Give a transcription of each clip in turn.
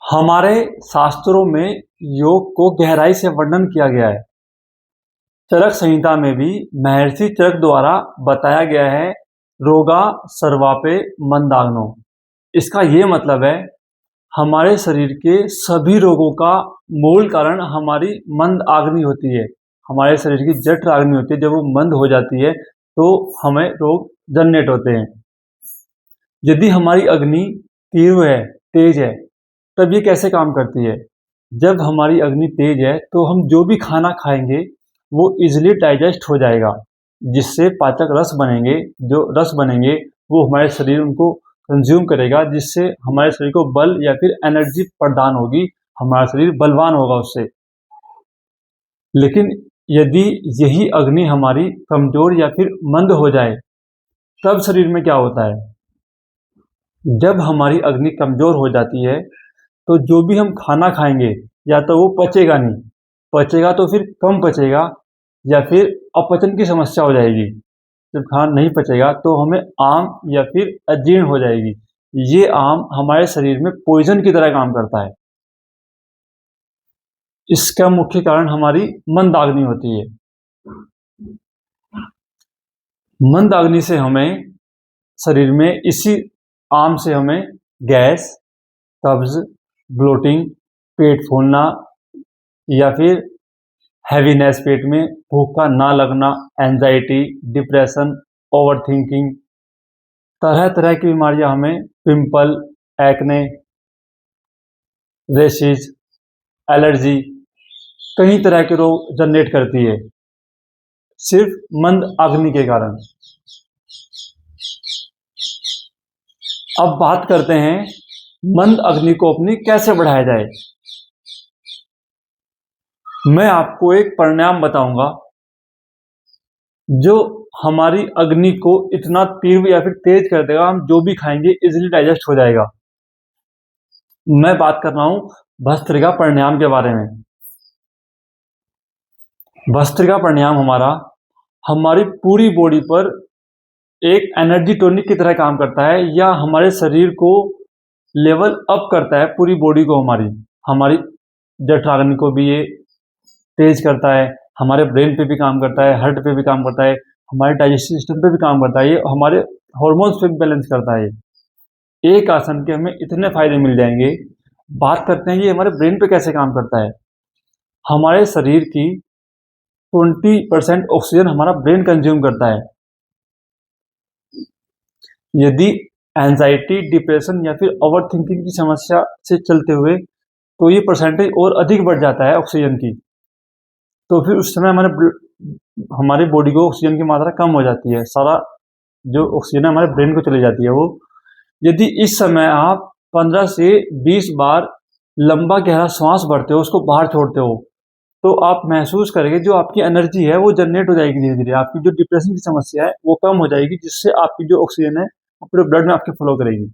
हमारे शास्त्रों में योग को गहराई से वर्णन किया गया है। चरक संहिता में भी महर्षि चरक द्वारा बताया गया है, रोगा सर्वापे मंदाग्नो। इसका ये मतलब है, हमारे शरीर के सभी रोगों का मूल कारण हमारी मंद अग्नि होती है। हमारे शरीर की जठ अग्नि होती है, जब वो मंद हो जाती है तो हमें रोग जनरेट होते हैं। यदि हमारी अग्नि तीव्र है, तेज है, तब ये कैसे काम करती है? जब हमारी अग्नि तेज है तो हम जो भी खाना खाएंगे वो इजीली डाइजेस्ट हो जाएगा, जिससे पाचक रस बनेंगे। जो रस बनेंगे वो हमारे शरीर उनको कंज्यूम करेगा, जिससे हमारे शरीर को बल या फिर एनर्जी प्रदान होगी। हमारा शरीर बलवान होगा उससे। लेकिन यदि यही अग्नि हमारी कमजोर या फिर मंद हो जाए, तब शरीर में क्या होता है? जब हमारी अग्नि कमजोर हो जाती है तो जो भी हम खाना खाएंगे या तो वो पचेगा नहीं, पचेगा तो फिर कम पचेगा या फिर अपचन की समस्या हो जाएगी। जब खाना नहीं पचेगा तो हमें आम या फिर अजीर्ण हो जाएगी। ये आम हमारे शरीर में पॉइजन की तरह काम करता है। इसका मुख्य कारण हमारी मंदाग्नि होती है। मंदाग्नि से हमें शरीर में इसी आम से हमें गैस, कब्ज, ब्लोटिंग, पेट फूलना या फिर हैवीनेस, पेट में भूख का ना लगना, एंजाइटी, डिप्रेशन, ओवरथिंकिंग, तरह तरह की बीमारियां हमें पिंपल, एक्ने, रेशेज, एलर्जी, कई तरह के रोग जनरेट करती है, सिर्फ मंद अग्नि के कारण। अब बात करते हैं मंद अग्नि को अपनी कैसे बढ़ाया जाए। मैं आपको एक प्राणायाम बताऊंगा जो हमारी अग्नि को इतना तीव्र या फिर तेज कर देगा, हम जो भी खाएंगे इजीली डाइजेस्ट हो जाएगा। मैं बात कर रहा हूं भस्त्रिका प्राणायाम के बारे में। भस्त्रिका प्राणायाम हमारी पूरी बॉडी पर एक एनर्जी टॉनिक की तरह काम करता है, या हमारे शरीर को लेवल अप करता है। पूरी बॉडी को हमारी जठराग्नि को भी ये तेज करता है, हमारे ब्रेन पे भी काम करता है, हार्ट पे भी काम करता है, हमारे डाइजेस्टिव सिस्टम पे भी काम करता है, ये हमारे हार्मोन्स पे भी बैलेंस करता है। एक आसन के हमें इतने फायदे मिल जाएंगे। बात करते हैं ये हमारे ब्रेन पे कैसे काम करता है। हमारे शरीर की 20% ऑक्सीजन हमारा ब्रेन कंज्यूम करता है। यदि एंजाइटी, डिप्रेशन या फिर ओवर थिंकिंग की समस्या से चलते हुए तो ये परसेंटेज और अधिक बढ़ जाता है ऑक्सीजन की। तो फिर उस समय हमारी बॉडी को ऑक्सीजन की मात्रा कम हो जाती है, सारा जो ऑक्सीजन है हमारे ब्रेन को चली जाती है वो। यदि इस समय आप 15 से 20 बार लंबा गहरा श्वास भरते हो, उसको बाहर छोड़ते हो, तो आप महसूस करेंगे जो आपकी एनर्जी है वो जनरेट हो जाएगी धीरे धीरे। आपकी जो डिप्रेशन की समस्या है वो कम हो जाएगी, जिससे आपकी जो ऑक्सीजन है वो पूरे ब्लड में आपके फ्लो करेगी।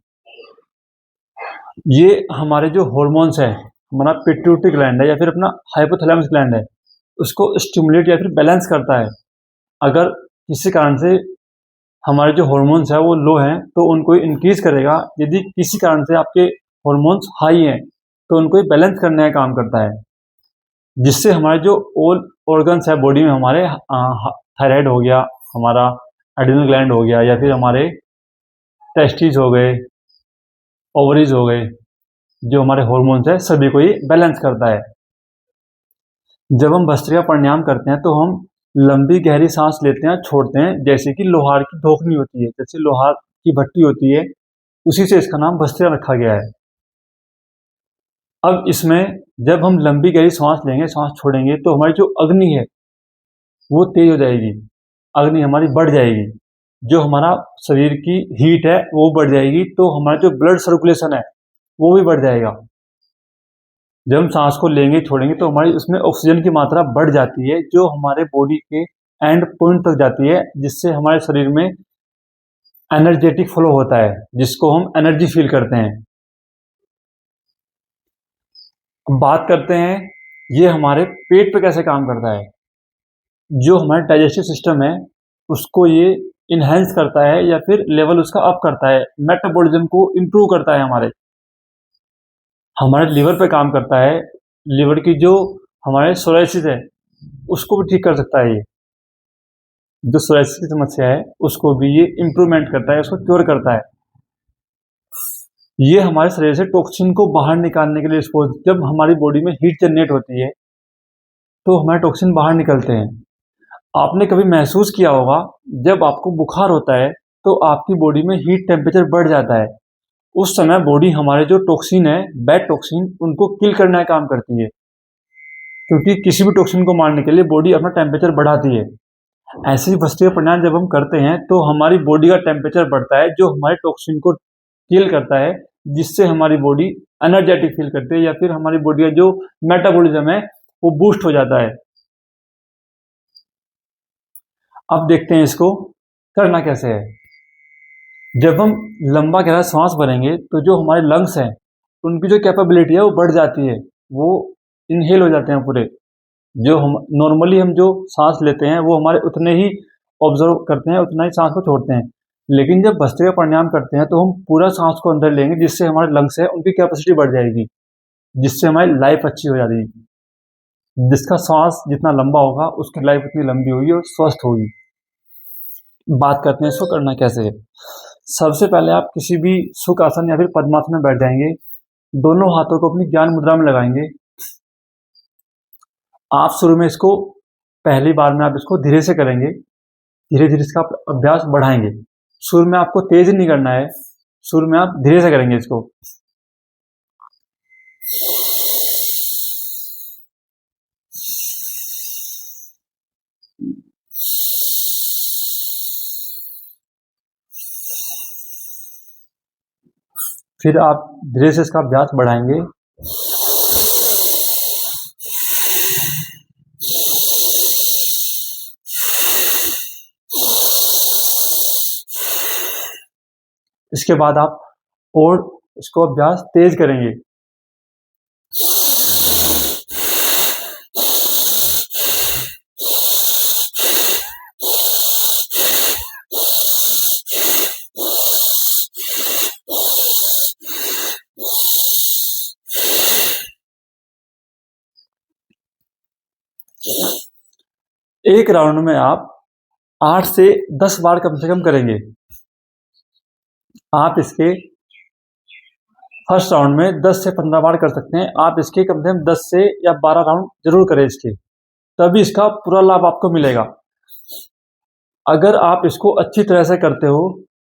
ये हमारे जो हॉर्मोन्स है, हमारा पिट्यूटरी ग्लैंड है या फिर अपना हाइपोथैलेमस ग्लैंड है, उसको स्टिमुलेट या फिर बैलेंस करता है। अगर किसी कारण से हमारे जो हॉर्मोन्स है वो लो हैं तो उनको इंक्रीज करेगा। यदि किसी कारण से आपके हॉर्मोन्स हाई हैं तो उनको बैलेंस करने का काम करता है, जिससे हमारे जो ऑल ऑर्गन्स है बॉडी में, हमारे थायराइड हो गया, हमारा एड्रिनल ग्लैंड हो गया, या फिर हमारे टेस्टिस हो गए, ओवरीज हो गए, जो हमारे हॉर्मोन्स है सभी को ये बैलेंस करता है। जब हम भस्त्रिका प्राणायाम करते हैं तो हम लंबी गहरी सांस लेते हैं, छोड़ते हैं, जैसे कि लोहार की धोखनी होती है, जैसे लोहार की भट्टी होती है, उसी से इसका नाम भस्त्रिका रखा गया है। अब इसमें जब हम लंबी गहरी सांस लेंगे, सांस छोड़ेंगे, तो हमारी जो अग्नि है वो तेज हो जाएगी, अग्नि हमारी बढ़ जाएगी, जो हमारा शरीर की हीट है वो बढ़ जाएगी, तो हमारा जो ब्लड सर्कुलेशन है वो भी बढ़ जाएगा। जब हम सांस को लेंगे छोड़ेंगे तो हमारी उसमें ऑक्सीजन की मात्रा बढ़ जाती है, जो हमारे बॉडी के एंड पॉइंट तक जाती है, जिससे हमारे शरीर में एनर्जेटिक फ्लो होता है, जिसको हम एनर्जी फील करते हैं। बात करते हैं ये हमारे पेट पे कैसे काम करता है। जो हमारा डाइजेस्टिव सिस्टम है उसको ये इन्हेंस करता है या फिर लेवल उसका अप करता है, मेटाबॉलिज्म को इम्प्रूव करता है। हमारे लिवर पे काम करता है। लिवर की जो हमारे सोराइसिस है उसको भी ठीक कर सकता है। ये जो सोराइसिस की समस्या है उसको भी ये इम्प्रूवमेंट करता है, उसको क्योर करता है। ये हमारे शरीर से टॉक्सिन को बाहर निकालने के लिए जब हमारी बॉडी में हीट जनरेट होती है तो हमारे टॉक्सिन बाहर निकलते हैं। आपने कभी महसूस किया होगा जब आपको बुखार होता है तो आपकी बॉडी में हीट टेम्परेचर बढ़ जाता है। उस समय बॉडी हमारे जो टॉक्सिन है, बैड टॉक्सिन, उनको किल करने का काम करती है, क्योंकि किसी भी टॉक्सिन को मारने के लिए बॉडी अपना टेम्परेचर बढ़ाती है। ऐसे ही भस्त्रिका प्राणायाम जब हम करते हैं तो हमारी बॉडी का टेम्परेचर बढ़ता है, जो हमारे टॉक्सिन को किल करता है, जिससे हमारी बॉडी एनर्जेटिक फील करती है, या फिर हमारी बॉडी का जो मेटाबॉलिज्म है वो बूस्ट हो जाता है। अब देखते हैं इसको करना कैसे है। जब हम लंबा गहरा सांस भरेंगे तो जो हमारे लंग्स हैं उनकी जो कैपेबिलिटी है वो बढ़ जाती है, वो इनहेल हो जाते हैं पूरे। जो हम नॉर्मली हम जो सांस लेते हैं वो हमारे उतने ही ऑब्जर्व करते हैं, उतना ही सांस को छोड़ते हैं। लेकिन जब भस्त्रिका प्राणायाम करते हैं तो हम पूरा सांस को अंदर लेंगे, जिससे हमारे लंग्स है उनकी कैपेसिटी बढ़ जाएगी, जिससे हमारी लाइफ अच्छी हो जाएगी। जिसका सांस जितना लंबा होगा उसकी लाइफ उतनी लंबी होगी और स्वस्थ होगी। बात करते हैं इसको करना कैसे है। सबसे पहले आप किसी भी सुख आसन या फिर पद्मासन में बैठ जाएंगे। दोनों हाथों को अपनी ज्ञान मुद्रा में लगाएंगे। आप शुरू में इसको पहली बार में आप इसको धीरे से करेंगे, धीरे धीरे इसका अभ्यास बढ़ाएंगे। शुरू में आपको तेज नहीं करना है, शुरू में आप धीरे से करेंगे इसको। फिर आप धीरे से इसका अभ्यास बढ़ाएंगे। इसके बाद आप और इसको अभ्यास तेज करेंगे। एक राउंड में आप 8 से 10 बार कम से कम करेंगे। आप इसके फर्स्ट राउंड में 10 से 15 बार कर सकते हैं। आप इसके कम से कम 10 से या 12 राउंड जरूर करें इसके, तभी इसका पूरा लाभ आपको मिलेगा। अगर आप इसको अच्छी तरह से करते हो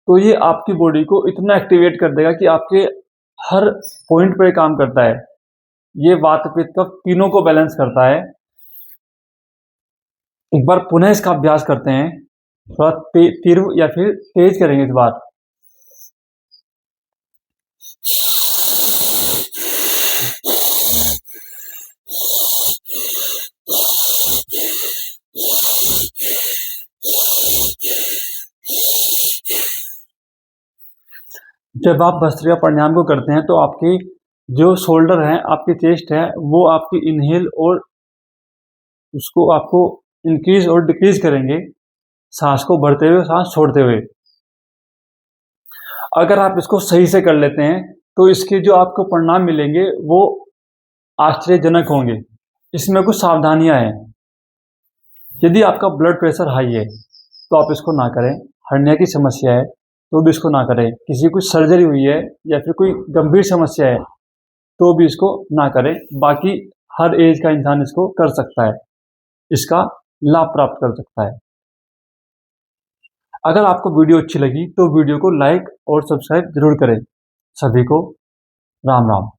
तो ये आपकी बॉडी को इतना एक्टिवेट कर देगा कि आपके हर पॉइंट पे काम करता है। ये वात पित्त कफ तीनों को बैलेंस करता है। एक बार पुनः इसका अभ्यास करते हैं, थोड़ा तीव्र या फिर तेज करेंगे इस बार। जब आप भस्त्रिका प्राणायाम को करते हैं तो आपकी जो शोल्डर है, आपकी चेस्ट है, वो आपकी इनहेल और उसको आपको इंक्रीज और डिक्रीज करेंगे, सांस को भरते हुए सांस छोड़ते हुए। अगर आप इसको सही से कर लेते हैं तो इसके जो आपको परिणाम मिलेंगे वो आश्चर्यजनक होंगे। इसमें कुछ सावधानियां हैं। यदि आपका ब्लड प्रेशर हाई है तो आप इसको ना करें। हर्निया की समस्या है तो भी इसको ना करें। किसी को सर्जरी हुई है या फिर कोई गंभीर समस्या है तो भी इसको ना करें। बाकी हर एज का इंसान इसको कर सकता है, इसका लाभ प्राप्त कर सकता है। अगर आपको वीडियो अच्छी लगी तो वीडियो को लाइक और सब्सक्राइब जरूर करें। सभी को राम राम।